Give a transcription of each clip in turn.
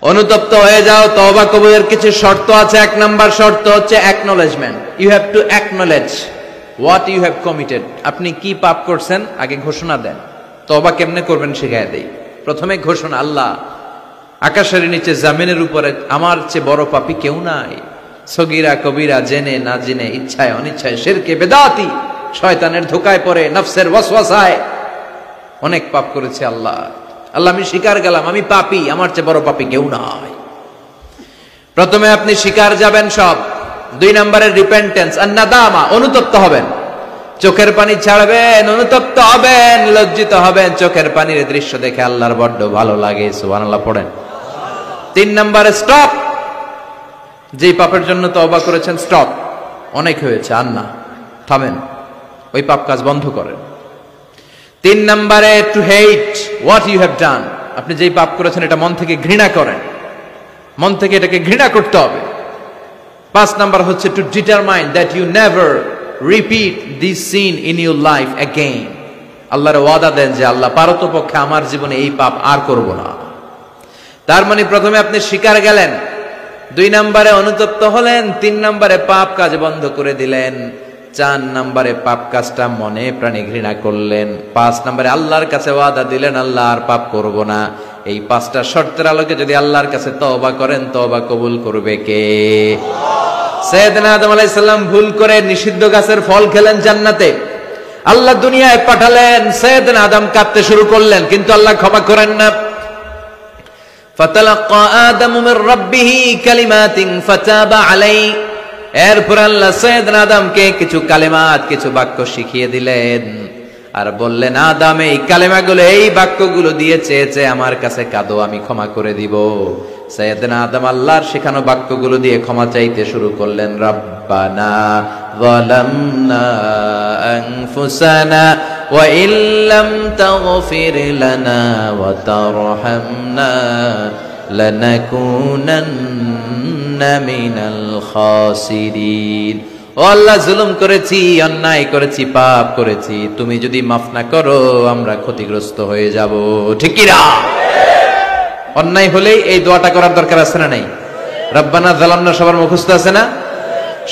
অনুতপ্ত হয়ে যাও। তওবা কবুলের কিছু শর্ত আছে। এক নাম্বার শর্ত হচ্ছে acknowledgement. You have to acknowledge what you have committed. আপনি কি পাপ করছেন আগে ঘোষণা দেন। তওবা কেমনে করবেন শিখায় দেই। প্রথমে ঘোষণা, আল্লাহ আকাশের নিচে জমিনের উপরে আমার চেয়ে বড় পাপী কেউ নাই। সগীরা কবিরা, জেনে না জেনে, ইচ্ছায় অনিচ্ছায়, শিরকে বেদাতি, শয়তানের ধোকায় পড়ে, নফসের ওয়াসওয়াসায় অনেক পাপ করেছি আল্লাহ। আল্লাহ আমি স্বীকার গেলাম আমি পাপী, আমার চেয়ে বড় পাপী কেউ নাই। প্রথমে আপনি স্বীকার যাবেন সব। 2 নম্বরে রিপেন্টেন্স আর নাদামা, অনুতপ্ত হবেন, চোখের পানি ছাড়বেন, অনুতপ্ত হবেন, লজ্জিত হবেন। চোখের পানির দৃশ্য দেখে আল্লাহর বড্ড ভালো লাগে, সুবহানাল্লাহ পড়েন। 3 নম্বরে স্টপ। যে পাপের জন্য তওবা করেছেন স্টপ, অনেক হয়েছে, আর না, থামেন, ওই পাপ কাজ বন্ধ করেন। 3 নম্বরে to hate what you have done. আপনি যেই পাপ করেছেন এটা মন থেকে ঘৃণা করেন, মন থেকে এটাকে ঘৃণা করতে হবে। 5 নাম্বার হচ্ছে to determine that you never repeat this sin in your life again. আল্লাহর ওয়াদা দেন যে আল্লাহ পারতপক্ষে আমার জীবনে এই পাপ আর করব না। তার মানে প্রথমে আপনি স্বীকার গেলেন, 2 নম্বরে অনুতপ্ত হলেন, 3 নম্বরে পাপ কাজ বন্ধ করে দিলেন, 4 নম্বরে পাপ কাজটা মনে প্রাণে ঘৃণা করলেন, 5 নম্বরে আল্লাহর কাছে ওয়াদা দিলেন আল্লাহ আর পাপ করব না। এই 5টা শর্তের আলোকে যদি আল্লাহর কাছে তওবা করেন, তওবা কবুল করবে কে? সাইয়েদনা আদম আলাইহিস সালাম ভুল করে নিষিদ্ধ গাছের ফল খেলেন জান্নাতে। আল্লাহ দুনিয়ায় পাঠালেন, সাইয়েদনা আদম কাঁদতে শুরু করলেন, কিন্তু আল্লাহ ক্ষমা করেন না। ফাতালাক্কা আদামু মির রাব্বিহি কালিমাতিন ফাতাবা আলাইহি। এরপর আল্লাহ সাইয়েদনা আদমকে কিছু কালিমাত, কিছু বাক্য শিখিয়ে দিলেন আর বললেন, আদম এই কালিমাগুলো, এই বাক্যগুলো দিয়ে চেয়েছে আমার কাছে কাঁদো, আমি ক্ষমা করে দিব। সাইয়েদনা আদম আল্লাহর শেখানো বাক্যগুলো দিয়ে ক্ষমা চাইতে শুরু করলেন। রব্বানা যালামনা আনফুসানা ওয়া ইল্লাম তাগফির লানা ওয়া তারহামনা লানাকুনান্না মিনাল খাসিরিন। ও আল্লাহ, জুলুম করেছি, অন্যায় করেছি, পাপ করেছি, তুমি যদি মাফ না করো আমরা ক্ষতিগ্রস্ত হয়ে যাব। ঠিক কি না? অন্যায় হলেই এই দোয়াটা করার দরকার আছে না নাই? রব্বানা যালামনা সবার মুখস্থ আছে না?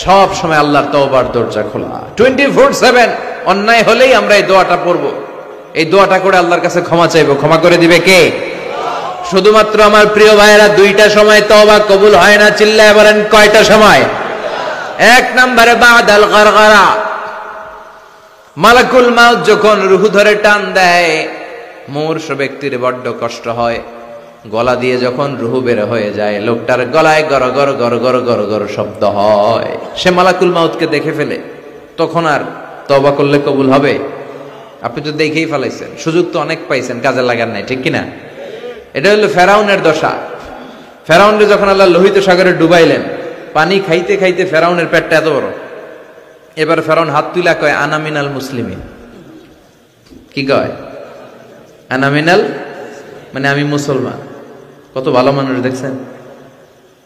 সব সময় আল্লাহর তওবার দরজা খোলা, 24/7। অন্যায় হলেই আমরা এই দোয়াটা পড়বো, এই দোয়াটা করে আল্লাহর কাছে ক্ষমা চাইবো। ক্ষমা করে দিবে কে? শুধুমাত্র আমার প্রিয় ভাইয়েরা, 2টা সময় তওবা কবুল হয় না। চিল্লায় বলেন কয়টা সময়? 1 নম্বরে বাদাল গারগারা, মালাকুল মাউত যখন রূহ ধরে টান দেয়, মূর্ছ ব্যক্তির বড্ড কষ্ট হয়। গলা দিয়ে যখন রূহ বের হয়ে যায়, লোকটার গলায় গর গর গর গর গর গর শব্দ হয়। সে মালাকুল মাউতকে দেখে ফেলে, তখন আর তওবা করলে কবুল হবে? আপনি তো দেখেই ফেলাইছেন, সুযোগ তো অনেক পাইছেন, কাজে লাগার নাই। ঠিক কিনা? এটা হলো ফেরাউনের দশা। ফেরাউনকে যখন আল্লাহ লোহিত সাগরে ডুবাইলেন, পানি খাইতে খাইতে ফেরাউনের পেটটা এত বড়। এবার ফেরাউন হাত তুলা কয়, আনা মিনাল মুসলিমিন। কি কয়? আনা মিনাল, মানে আমি মুসলমান। কত ভালো মানুষ দেখছেন,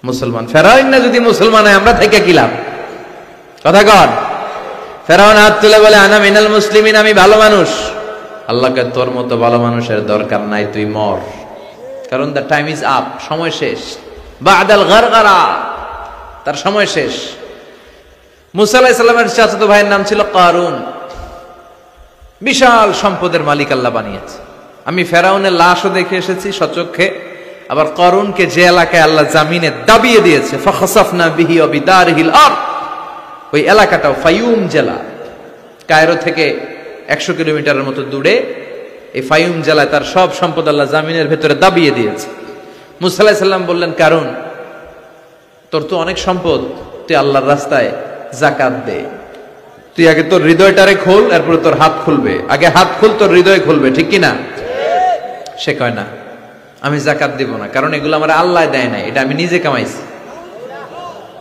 মুসলমান। ফেরাউন না যদি মুসলমান হয়, আমরা থেকে কি লাভ? কথা কন। ফেরাউন হাত তুলে বলে, আনা মিনাল মুসলিমিন, আমি ভালো মানুষ। আল্লাহকে, তোর মতো ভালো মানুষের দরকার নাই, তুই মর। কারণ দ্য টাইম ইজ আপ, সময় শেষ। বাদাল গারগারা, তার সময় শেষ। মুসা আলাইহিস সালামের চাচাতো ভাইয়ের নাম ছিল কারুন। বিশাল সম্পদের মালিক আল্লাহ বানিয়েছে। আমি ফেরাউনের লাশও দেখে এসেছি সচক্ষে। আবার কারুনকে যে এলাকায় আল্লাহ জামিনে দাবিয়ে দিয়েছে, ফাখাসাফনা বিহি ওয়া বিদারিহিল আরদ, ওই এলাকাটাও ফায়ুম জেলা, কায়রো থেকে 100 কিলোমিটারের মতো দূরে। এই ফায়ুম জেলায় তার সব সম্পদ আল্লাহ জামিনের ভেতরে দাবিয়ে দিয়েছে। মুসা আলাইহিস সালাম বললেন, কারুন, তোর তো অনেক সম্পদ, তুই আল্লাহর রাস্তায় যাকাত দে। তুই আগে তোর হৃদয়টারে খোল, এরপরে তোর হাত খুলবে। আগে হাত খুল, তোর হৃদয় খুলবে। ঠিক কিনা? সে কয় না, আমি যাকাত দিব না, কারণ এগুলো আমার আল্লাহ দেয় নাই, এটা আমি নিজে কামাইছি।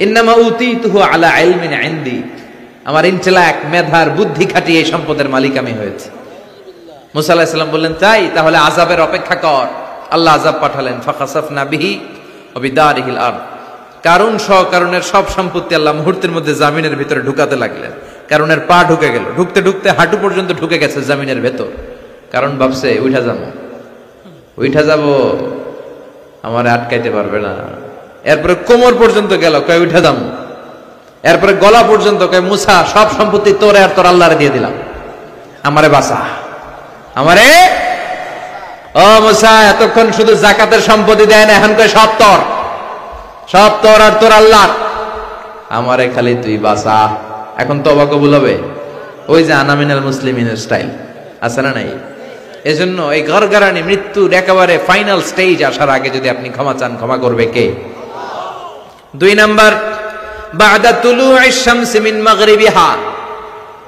ইন্নামা উতীতুহু আলা ইলমিন ইনদি, আমার ইন্টেলেক্ট, মেধার বুদ্ধি খাটিয়ে এই সম্পদের মালিক আমি হয়েছি। মুসা আলাইহিস সালাম বললেন, তাই তাহলে আযাবের অপেক্ষা কর। আল্লাহ আযাব পাঠালেন, ফাখাসাফনা বিহি ওয়া বিদারিহিল আরদ। কারণ কারণের সব সম্পত্তি আল্লাহ মুহূর্তের মধ্যে জামিনের ভিতরে ঢুকাতে লাগলেন। কারণের পা ঢুকে গেল, ঢুকতে ঢুকতে হাঁটু পর্যন্ত ঢুকে গেছে জামিনের ভেতর। কারণ ভাবছে উঠা যাব, আমার আটকাইতে পারবে না। এরপরে কোমর পর্যন্ত গেল, কয় উঠে দাম। এরপরে গলা পর্যন্ত, কয় মুসা সব সম্পত্তি তোরে আর তোর আল্লাহরে দিয়ে দিলাম, আমারে বাঁচা, আমারে। ও মুসা, এতক্ষণ শুধু জাকাতের সম্পত্তি দেয় না, এখন কয় সব তোর, সব তোর আর তোর আল্লাহ, আমারে খালি তুই বাঁচা। এখন তওবা কবুল হবে? ওই যে আনামিনাল মুসলিমিনের স্টাইল আছে না নাই? এজন্য এই গরগরানি মৃত্যুর একেবারে ফাইনাল স্টেজ আসার আগে যদি আপনি ক্ষমা চান, ক্ষমা করবে কে? 2 নাম্বার, বাদা তুলুইশ শামসি মিন মাগরিবিহা,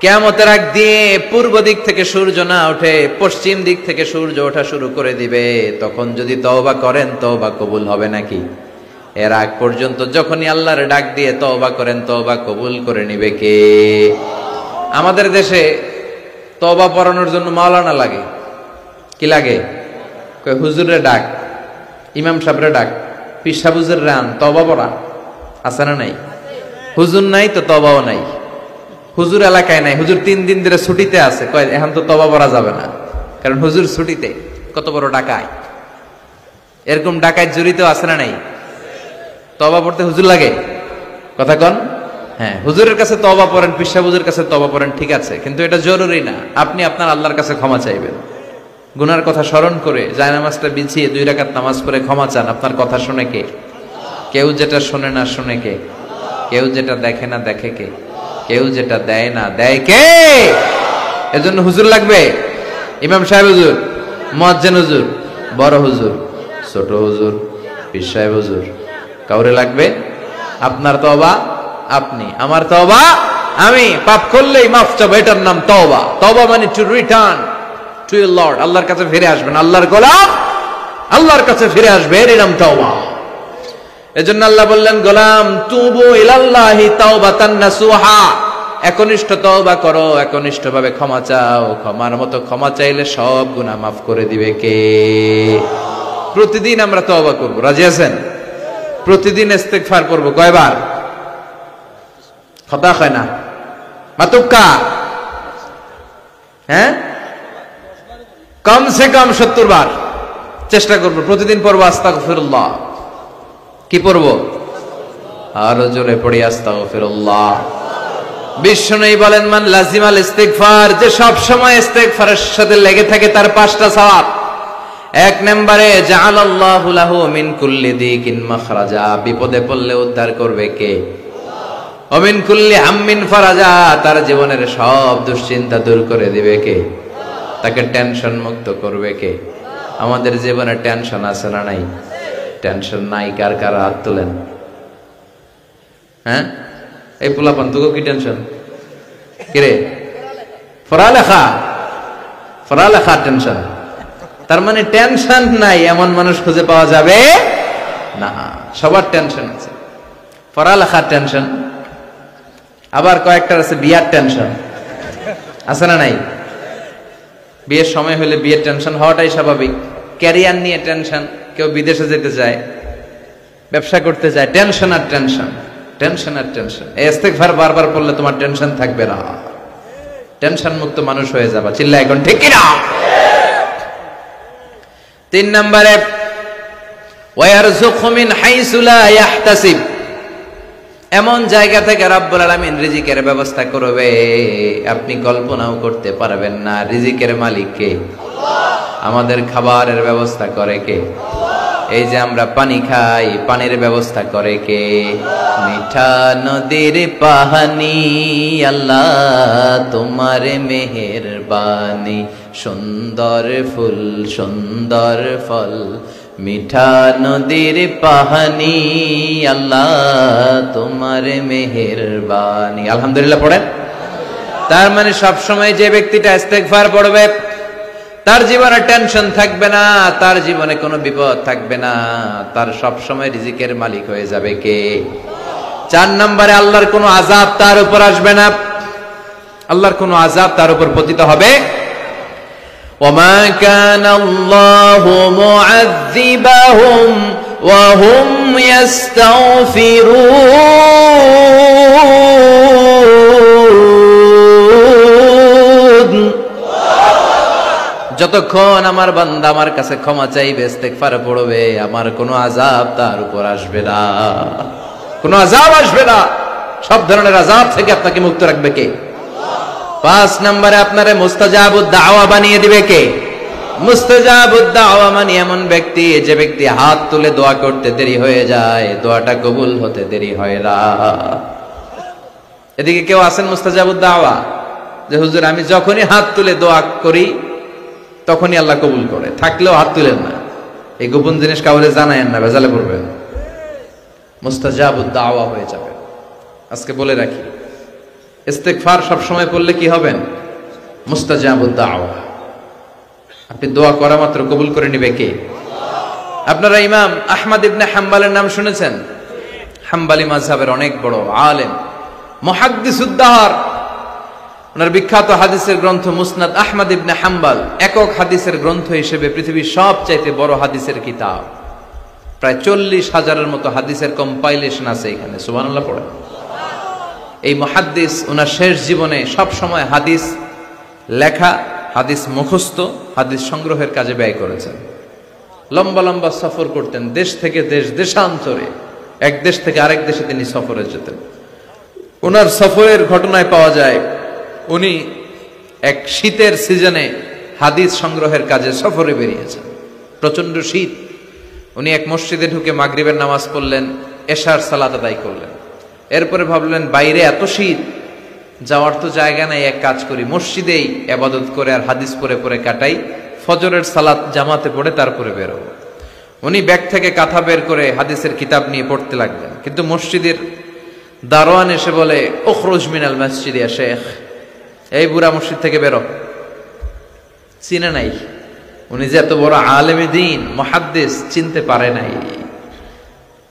কিয়ামতের আগ দিয়ে পূর্ব দিক থেকে সূর্য না ওঠে, পশ্চিম দিক থেকে সূর্য ওঠা শুরু করে দিবে। তখন যদি তওবা করেন, তওবা কবুল হবে নাকি? এর আগ পর্যন্ত যখনই আল্লাহর ডাক দিয়ে তওবা করেন, তওবা কবুল করে নিবে কে? আমাদের দেশে তওবা পড়ানোর জন্য মাওলানা লাগে। কি লাগে? কই হুজুরে ডাক, ইমাম সাহেবরে ডাক, পীর সাহেব হুজুর রান তওবা পড়া, আছে না নাই? হুজুর নাই তো তওবাও নাই। হুজুর এলাকায় নাই, হুজুর 3 দিন ধরে ছুটিতে আছে, কয় এখন তো তওবা পড়া যাবে না, কারণ হুজুর ছুটিতে। কত বড় ডাকায়! এরকম ডাকায় জড়িত আছে না নাই? তওবা পড়তে হুজুর লাগে? কথা কন। হ্যাঁ, হুজুরের কাছে তওবা পড়েন, পীর সাহেব হুজুরের কাছে তওবা পড়েন, ঠিক আছে, কিন্তু এটা জরুরি না। আপনি আপনার আল্লাহর কাছে ক্ষমা চাইবেন, গুনার কথা স্মরণ করে জায়নামাজটা বিছিয়ে 2 রাকাত নামাজ পড়ে ক্ষমা চান। আপনার কথা শুনে কে? কেউ যেটা শোনে না শুনে কে? কেউ যেটা দেখে না দেখে কে? কেউ যেটা দেয় না দেয় কে? এজন্য হুজুর লাগবে। ইমাম সাহেব হুজুর, মুয়াজ্জিন হুজুর, বড় হুজুর, ছোট হুজুর, পীর সাহেব হুজুর, কাউরে লাগবে? আপনার তওবা আপনি, আমার তওবা আমি। পাপ করলেই মাফ চাবো, এটার নাম তওবা। তওবা মানে to return to your Lord, আল্লাহর কাছে ফিরে আসবেন। আল্লাহর গোলাম আল্লাহর কাছে ফিরে আসবে, এর নাম তওবা। এজন্য আল্লাহ বললেন, গোলাম তুবু ইলাল্লাহি তাওবাতান নাসুহা, একনিষ্ঠ তওবা করো, একনিষ্ঠভাবে ক্ষমা চাও। ক্ষমার মতো ক্ষমা চাইলে সব গুনাহ মাফ করে দিবে কে? প্রতিদিন আমরা তওবা করব, রাজি আছেন? প্রতিদিন ইস্তেগফার করব। কয়বার? কথা হয় না মাতুক্কা? হ্যাঁ, কমসে কম 70 বার চেষ্টা করব। প্রতিদিন পড়ব আস্তাগফিরুল্লাহ। কি পড়ব? আরো জোরে পড়ি আস্তাগফিরুল্লাহ। বিশ্বনবী বলেন, মান লাজিমাল ইস্তিগফার, যে সব সময় ইস্তিগফারের সাথে লেগে থাকে, তার 5টা সওয়াব। 1 নম্বরে জাআলাল্লাহু লাহু মিন কুল্লি দিকিন মাখরাজা, বিপদে পড়লে উদ্ধার করবে কে? ওয়া মিন কুল্লি হাম্মিন ফারাজা, তার জীবনের সব দুশ্চিন্তা দূর করে দিবে কে? তাকে টেনশন মুক্ত করবে কে? আমাদের জীবনে টেনশন আছে না নাই? টেনশন নাই কার কার হাত তোলেন। হ্যাঁ, এই পোলাপান তোকে কি টেনশন? কিরে পড়ালেখা, পড়ালেখা টেনশন? তার মানে টেনশন নাই এমন মানুষ খুঁজে পাওয়া যাবে না। সবার টেনশন আছে। পড়ালেখার টেনশন, আবার কয়েকটার আছে বিয়ার টেনশন, আছে না নাই? বিয়ের সময় হলে বিয়ের টেনশন হওয়াটাই স্বাভাবিক। ক্যারিয়ার নিয়ে টেনশন, কেউ বিদেশে যেতে চায়, ব্যবসা করতে চায়, টেনশন আর টেনশন, টেনশন আর টেনশন। এই ইস্তিগফার বারবার পড়লে তোমার টেনশন থাকবে না, টেনশন মুক্ত মানুষ হয়ে যাবে। চিল্লা এখন ঠিক কিনা? 3 নম্বরে ওয়ারযুকহু মিন হাইসু লা ইয়াহতাসিব, এমন জায়গা থেকে রব্বুল আলামিন রিজিকের ব্যবস্থা করবে আপনি কল্পনাও করতে পারবেন না। রিজিকের মালিক কে? আমাদের খাবারের ব্যবস্থা করে কে? এই যে আমরা পানি খাই, পানির ব্যবস্থা করে কে? মিঠা নদীর পানি, আল্লাহ তোমার মেহেরবানি, সুন্দর ফুল সুন্দর ফল, মিঠা নদীর পানি, আল্লাহ তোমার মেহেরবানি। আলহামদুলিল্লাহ পড়েন। তার মানে সব সময় যে ব্যক্তিটা ইস্তেগফার পড়বে, তার জীবনে টেনশন থাকবে না, তার জীবনে কোনো বিপদ থাকবে না, তার সব সময় রিজিকের মালিক হয়ে যাবে কে? 4 নম্বরে আল্লাহর কোনো আযাব তার উপর আসবে না, আল্লাহর কোনো আযাব তার উপর পতিত হবে। ওয়ামা কানাল্লাহু মুআযযিবাহুম ওয়া হুম ইস্তাগফিরুন, যতক্ষণ আমার বান্দা আমার কাছে ক্ষমা চাইবে, ইস্তেগফার পড়বে, আমার কোনো আযাব তার উপর আসবে না, কোনো আযাব আসবে না। সব ধরনের আযাব থেকে আপনাকে মুক্ত রাখবে কে? 5 নম্বরে আপনারে মুস্তাজাবুদ দাওয়া বানিয়ে দিবে কে? মুস্তাজাবুদ দাওয়া মানে এমন ব্যক্তি, যে ব্যক্তি হাত তুলে দোয়া করতে দেরি হয়ে যায়, দোয়াটা কবুল হতে দেরি হয় না। এদিকে কেউ আছেন মুস্তাজাবুদ দাওয়া, যে হুজুর আমি যখনই হাত তুলে দোয়া করি তখনই আল্লাহ কবুল করে, থাকলেও হাত তুলেন না, এই গোপন জিনিস কাউরে জানায়েন না, ভেজালে পড়বেন, মুস্তাজাবুদ দাওয়া হয়ে যাবে। আজকে বলে রাখি, ইস্তেগফার সব সময় পড়লে কি হবেন? মুস্তাজাবুদ দাওয়া। আপনি দোয়া করা মাত্র কবুল করে নেবে কে? আপনারা ইমাম আহমদ ইবনে হাম্বলের নাম শুনেছেন? হাম্বলি মাযহাবের অনেক বড় আলেম, মুহাদ্দিসুদ দাহর। ওনার বিখ্যাত হাদিসের গ্রন্থ মুসনাদ আহমদ ইবনে হাম্বল একক হাদিসের গ্রন্থ হিসেবে পৃথিবীর সবচাইতে বড় হাদিসের কিতাব। প্রায় 40,000-এর মতো হাদিসের কম্পাইলেশন আছে এখানে, সুবহানাল্লাহ পড়ে। এই মুহাদ্দিস ওনার শেষ জীবনে সব সময় হাদিস লেখা, হাদিস মুখস্থ, হাদিস সংগ্রহের কাজে ব্যয় করেছেন। লম্বা লম্বা সফর করতেন, দেশ থেকে দেশ, দেশান্তরে, এক দেশ থেকে আরেক দেশে তিনি সফরে যেতেন। ওনার সফরের ঘটনায় পাওয়া যায় উনি এক শীতের সিজনে হাদিস সংগ্রহের কাজে সফরে বেরিয়েছেন। প্রচন্ড শীত। উনি এক মসজিদে ঢুকে মাগরিবের নামাজ পড়লেন, এশার সালাত আদায় করলেন। এরপরে ভাবলেন বাইরে এত শীত, যাওয়ার তো জায়গা নাই, এক কাজ করি মসজিদেই ইবাদত করে আর হাদিস পড়ে পড়ে কাটাই, ফজরের সালাত জামাতে পড়ে তারপরে বেরোব। উনি ব্যাগ থেকে কাঁথা বের করে হাদিসের কিতাব নিয়ে পড়তে লাগলেন। কিন্তু মসজিদের দারোয়ান এসে বলে, উখরুজ মিনাল মসজিদ ইয়া শেখ, এই বুড়া মসজিদ থেকে বেরো। চিনে নাই, উনি যে এত বড় আলেমে দ্বীন মুহাদ্দিস, চিনতে পারে নাই।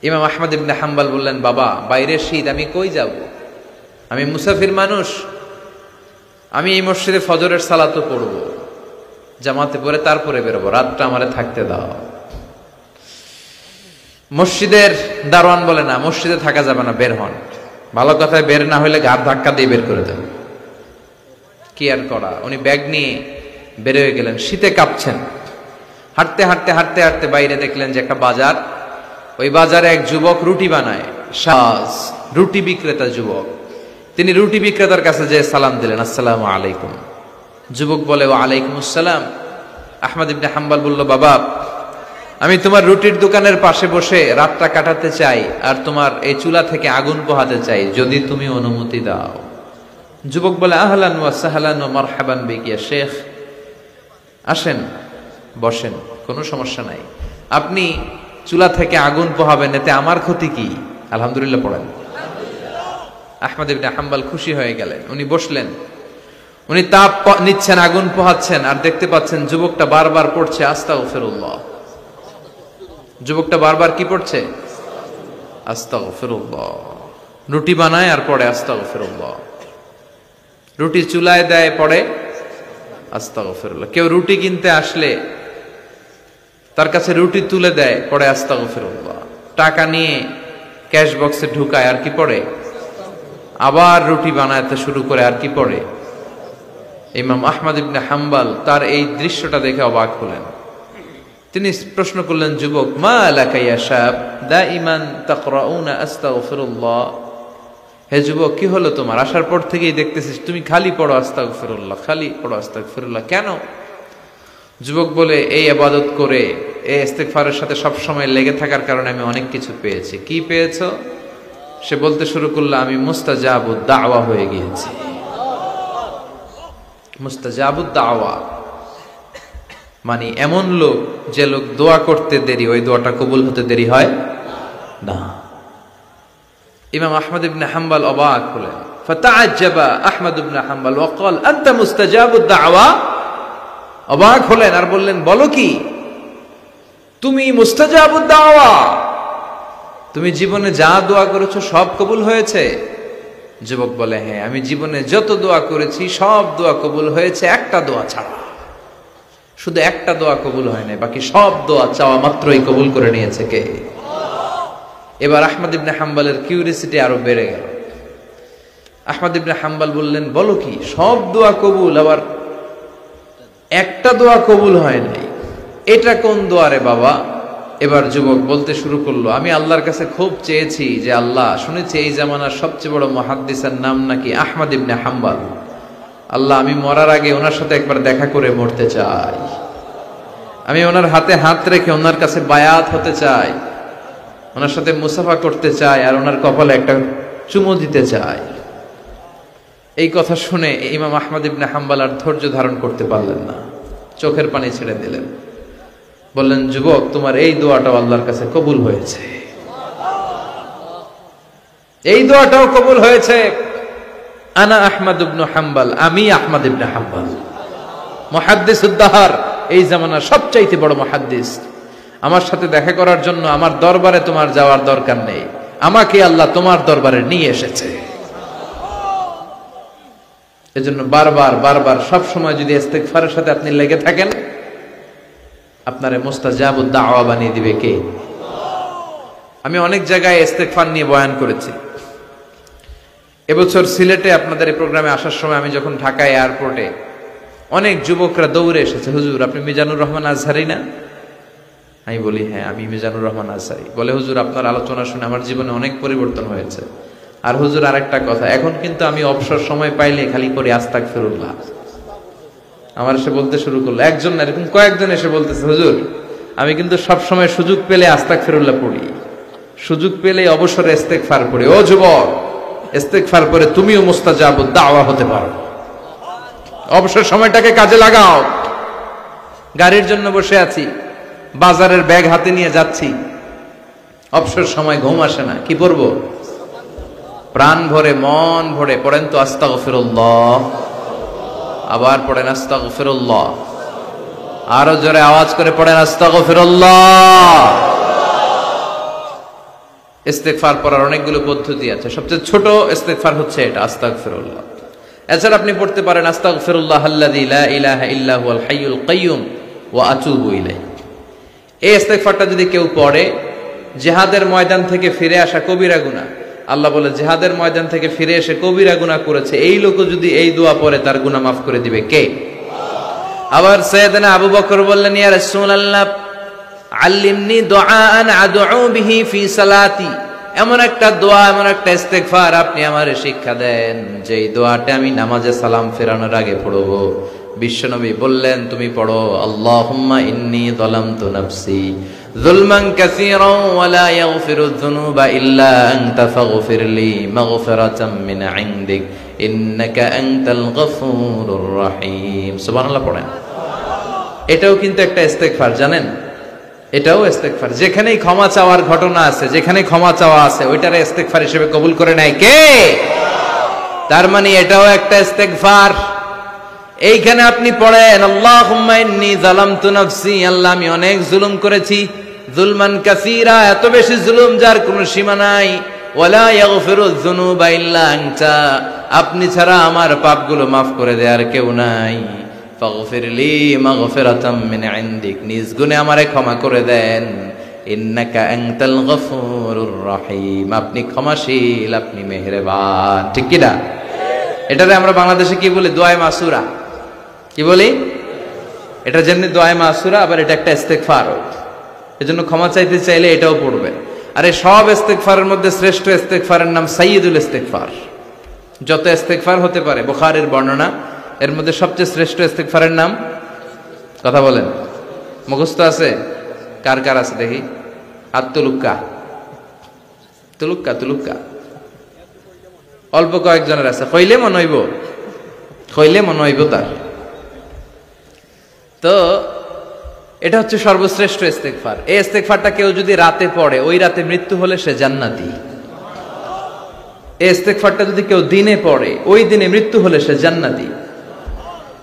ইমাম আহমদ ইবনে হাম্বল বললেন, বাবা বাইরে শীত, আমি কই যাব? আমি মুসাফির মানুষ, আমি এই মসজিদে ফজরের সালাতও পড়ব, জামাতে পড়ে তারপরে বেরোবো, রাতটা আমারে থাকতে দাও। মসজিদের দারোয়ান বলে, না মসজিদে থাকা যাবে না, বের হন। ভালো কথায় বের না হইলে ঘাট ধাক্কা দিয়ে বের করে দেন। কি আর করা, উনি ব্যাগ নিয়ে বের হয়ে গেলেন। শীতে কাঁপছেন। হাঁটতে হাঁটতে হাঁটতে হাঁটতে বাইরে দেখলেন যে একটা বাজার, ওই বাজারে এক যুবক রুটি বানায়, সাজ রুটি বিক্রেতা যুবক। তিনি রুটি বিক্রেতার কাছে যেয়ে সালাম দিলেন, আসসালামু আলাইকুম। যুবক বলে, ওয়া আলাইকুম আসসালাম। আহমদ ইবনে হাম্বল বলল, বাবা আমি তোমার রুটির দোকানের পাশে বসে রাতটা কাটাতে চাই, আর তোমার এই চুলা থেকে আগুন পোহাতে চাই, যদি তুমি অনুমতি দাও। যুবক বলে, আহলান ওয়া সাহলান ওয়া মারহাবান বিক ইয়া শেখ, আসেন বসেন, কোনো সমস্যা নাই। আপনি চুলা থেকে আগুন পোহাবেন, এতে আমার ক্ষতি কি? আলহামদুলিল্লাহ পড়েন। আহমদ ইবনে হাম্বল খুশি হয়ে গেলেন। উনি বসলেন, উনি তাপ নিচ্ছেন, আগুন পোহাচ্ছেন, আর দেখতে পাচ্ছেন যুবকটা বারবার পড়ছে আস্তাগফিরুল্লাহ। যুবকটা বারবার কি পড়ছে? আস্তাগফিরুল্লাহ। রুটি বানায় আর পড়ে আস্তাগফিরুল্লাহ। রুটি চুলায় দেয়, পড়ে আস্তাগফিরুল্লাহ। কেউ রুটি কিনতে আসলে তার কাছে রুটি তুলে দেয়, পড়ে আস্তাগফিরুল্লাহ। টাকা নিয়ে ক্যাশ বক্সে ঢুকায়, আর কি পড়ে? আবার রুটি বানাতে শুরু করে, আর কি পড়ে? ইমাম আহমদ ইবনে হাম্বল তার এই দৃশ্যটা দেখে অবাক হলেন। তিনি প্রশ্ন করলেন, যুবক, মা লাকা ইয়া শাব দাইমান তাকরাউনা আস্তাগফিরুল্লাহ। হে যুবক, কি হলো তোমার? আসার পর থেকেই দেখতেছিস তুমি খালি পড়ো আস্তাগফিরুল্লাহ, খালি পড়ো আস্তাগফিরুল্লাহ, কেন? যুবক বলে, এই ইবাদত করে, এই ইস্তেগফারের সাথে সব সময় লেগে থাকার কারণে আমি অনেক কিছু পেয়েছি। কি পেয়েছো? সে বলতে শুরু করলো, আমি মুস্তাজাবুদ দাওয়া হয়ে গিয়েছি। মুস্তাজাবুদ দাওয়া মানে এমন লোক, যে লোক দোয়া করতে দেরি, ওই দোয়াটা কবুল হতে দেরি হয় না। ইমাম আহমদ ইবনে হাম্বল অবাক হলেন। ফাতাআজ্জাবা আহমদ ইবনে হাম্বল ওয়া ক্বাল, আনতা মুস্তাজাবুদ দাওয়া। অবাক হলেন আর বললেন, বলো কি, তুমি মুস্তাজাবুদ দাওয়া? তুমি জীবনে যা দোয়া করেছো সব কবুল হয়েছে? যুবক বলে, হ্যাঁ, আমি জীবনে যত দোয়া করেছি সব দোয়া কবুল হয়েছে, একটা দোয়া ছাড়া। শুধু একটা দোয়া কবুল হয় না, বাকি সব দোয়া চাওয়া মাত্রই কবুল করে নিয়েছে কে? এবার আহমদ ইবনে হাম্বলের কিউরিসিটি আরো বেড়ে গেল। আহমদ ইবনে হাম্বল বললেন, বলো কি, সব দোয়া কবুল, আবার একটা দোয়া কবুল হয় নাই। এটা কোন দোয়া রে বাবা? এবার যুবক বলতে শুরু করলো, আমি আল্লাহর কাছে খুব চেয়েছি যে আল্লাহ, শুনেছি এই জামানার সবচেয়ে বড় মুহাদ্দিসের নাম নাকি আহমদ ইবনে হাম্বল। আল্লাহ, আমি মরার আগে ওনার সাথে একবার দেখা করে মরতে চাই। আমি ওনার হাতে হাত রেখে ওনার কাছে বায়াত হতে চাই, ওনার সাথে মুসাফা করতে চাই, আর ওনার কপালে একটা চুমু দিতে চাই। এই কথা শুনে ইমাম আহমদ ইবনে হাম্বল আর ধৈর্য ধারণ করতে পারলেন না, চোখের পানি ছেড়ে দিলেন। বললেন, যুবক, তোমার এই দোয়াটাও আল্লাহর কাছে কবুল হয়েছে, এই দোয়াটাও কবুল হয়েছে। আনা আহমদ ইবনে হাম্বল, আমি আহমদ ইবনে হাম্বল, মুহাদ্দিসুদ দাহর, এই জামানার সবচাইতে বড় মুহাদ্দিস। আমার সাথে দেখা করার জন্য আমার দরবারে তোমার যাওয়ার দরকার নেই, আমাকে আল্লাহ তোমার দরবারে নিয়ে এসেছে। এজন্য বারবার বারবার সব সময় যদি ইস্তিগফারের সাথে আপনি লেগে থাকেন, আপনারে মুস্তাজাবুদ দাওয়া বানিয়ে দিবে কে? আমি অনেক জায়গায় ইস্তিগফার নিয়ে বয়ান করেছি। এবছর সিলেটে আপনাদের এই প্রোগ্রামে আসার সময় আমি যখন ঢাকা এয়ারপোর্টে, অনেক যুবকরা দৌড়ে এসেছে, হুজুর আপনি মিজানুর রহমান আজহারি না? আমি বলি, হ্যাঁ আমি মিজানুর রহমান আজহারি। বলে, হুজুর আপনার আলোচনা শুনে আমার জীবনে অনেক পরিবর্তন হয়েছে। আর হুজুর আরেকটা কথা, এখন কিন্তু আমি অবসর সময় পাইলে খালি করি আস্তাগফিরুল্লাহ। আমার এসে বলতে শুরু করলো, একজন না এরকম কয়েকজন এসে বলতেছে, হুজুর আমি কিন্তু সব সময় সুযোগ পেলে আস্তাগফিরুল্লাহ পড়ি, সুযোগ পেলে অবসরে ইস্তেগফার পড়ি। ও যুবক, ইস্তেগফার করে তুমিও মুস্তাজাবুদ দাওয়া হতে পারো। অবসর সময়টাকে কাজে লাগাও। গাড়ির জন্য বসে আছি, বাজারের ব্যাগ হাতে নিয়ে যাচ্ছি, অবসর সময় ঘুম আসে না, কি পড়বো? প্রাণ ভরে মন ভরে পড়েন তো আস্তাগফিরুল্লাহ, আবার পড়েন আস্তাগফিরুল্লাহ, আরো জোরে আওয়াজ করে পড়েন আস্তাগফিরুল্লাহ। ইস্তেগফার পড়ার অনেকগুলো পদ্ধতি আছে, সবচেয়ে ছোট ইস্তেগফার হচ্ছে এটা, আস্তাগফিরুল্লাহ। এছাড়া আপনি পড়তে পারেন আস্তাগফিরুল্লাহ আল্লাযী লা ইলাহা ইল্লা হুয়াল হাইয়ুল কাইয়্যুম ওয়া আতুবু ইলাইহি। এই ইস্তেগফারটা যদি কেউ পড়ে, জিহাদের ময়দান থেকে ফিরে আসা কবিরা গুনাহ, আল্লাহ বলে জিহাদের ময়দান থেকে ফিরে এসে কবিরা গুনাহ করেছে, এই লোক যদি এই দোয়া পড়ে তার গুনাহ মাফ করে দিবে কে? আবার সাইয়েদনা আবু বকর বললেন, ইয়া রাসূলুল্লাহ আল্লিমনি দুআআন আদউ বিহি ফি সালাতি, এমন একটা দোয়া, এমন একটা ইস্তেগফার আপনি আমারে শিক্ষা দেন যেই দোয়াটা আমি নামাজে সালাম ফেরানোর আগে পড়ব। বিশ্বনবী বললেন, তুমি পড়ো, আল্লাহুম্মা ইন্নী যালামতু নাফসি যুলমান কাসীরান ওয়া লা ইয়াগফিরুয যুনুবা ইল্লা আনতা ফাগফিরলি মাগফিরাতাম মিন ইনদিক ইন্নাকা আনতাল গফুরুর রহিম। সুবহানাল্লাহ পড়েন। এটাও কিন্তু একটা ইস্তেগফার, জানেন? এটাও ইস্তেগফার। যেখানেই ক্ষমা চাওয়ার ঘটনা আছে, যেখানে ক্ষমা চাওয়া আছে, ওইটারে ইস্তেগফার হিসেবে কবুল করে নেয় কে? তার মানে এটাও একটা ইস্তেগফার। এইখানে আপনি পড়েন, আল্লাহুম্মা ইন্নী যালামতু নাফসি, আল্লাহ আমি অনেক জুলুম করেছি, যুলমান কাসীরা, এত বেশি জুলুম যার কোনো সীমা নাই, ওয়ালা ইয়াগফিরুয যুনুবা ইল্লা আনতা, আপনি ছাড়া আমার পাপগুলো মাফ করে দেওয়ার কেউ নাই। ফাগফিরলি মাগফিরাতাম মিন ইনদিক, নিজ গুণে আমারে ক্ষমা করে দেন। ইন্নাকা আনতাল গফুরুর রহিম, আপনি ক্ষমাশীল, আপনি মেহেরবান। ঠিক কি না? এটারে আমরা বাংলাদেশে কি বলি? দোয়ায়ে মাসুরা। কি বলি? এটা যেমনি দোয়ায়ে মাসুরা, আবার এটা একটা ইস্তেগফার। এজন্য ক্ষমা চাইতে চাইলে এটাও পড়বেন। আর এই সব ইস্তেগফারের মধ্যে শ্রেষ্ঠ ইস্তেগফারের নাম সাইয়্যিদুল ইস্তেগফার। যত ইস্তেগফার হতে পারে, বুখারীর বর্ণনা, এর মধ্যে সবচেয়ে শ্রেষ্ঠ ইস্তেগফারের নাম, কথা বলেন, মুখস্থ আছে? কার কার আছে দেখি? আত্তুলুক্কা, তুলুক্কা তুলুক্কা, অল্প কয়েকজনের আছে। কইলে মনে হইব, কইলে মনে হইব তার। তো এটা হচ্ছে সর্বশ্রেষ্ঠ ইস্তেগফার। এই ইস্তেগফারটা কেউ যদি রাতে পড়ে, ওই রাতে মৃত্যু হলে সে জান্নাতি। এই ইস্তেগফারটা যদি কেউ দিনে পড়ে, ওই দিনে মৃত্যু হলে সে জান্নাতি।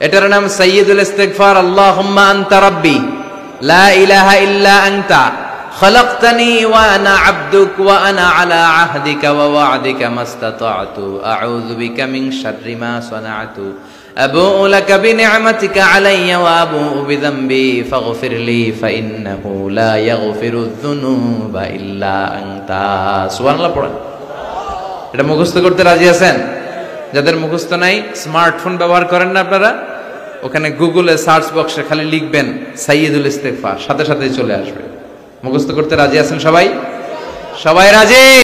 এটার নাম সাইয়্যিদুল ইস্তেগফার। আল্লাহুম্মা আনতা রাব্বি লা ইলাহা ইল্লা আনতা খালাকতানি ওয়া আনা আবদুক ওয়া আনা আলা আহদিকা ওয়া ওয়া'দিকা মাস্তাতা'তু আউযু বিকা মিন শাররি মা সানা'তু আবু'ু লাকা বিনি'মাতিকা আলাইয়া ওয়া আবু'ু বিযামবি ফাগফিরলি ফাইন্নাহু লা ইয়াগফিরুয যুনুবা ইল্লা আনতা। সুবহানাল্লাহ পড়েন। এটা মুখস্থ করতে রাজি আছেন? যাদের মুখস্থ নাই, স্মার্টফোন ব্যবহার করেন না আপনারা? ওখানে গুগলে সার্চ বক্সে খালি লিখবেন সাইয়্যিদুল ইস্তেগফার, সাথে সাথেই চলে আসবে। মুখস্থ করতে রাজি আছেন সবাই? সবাই রাজি?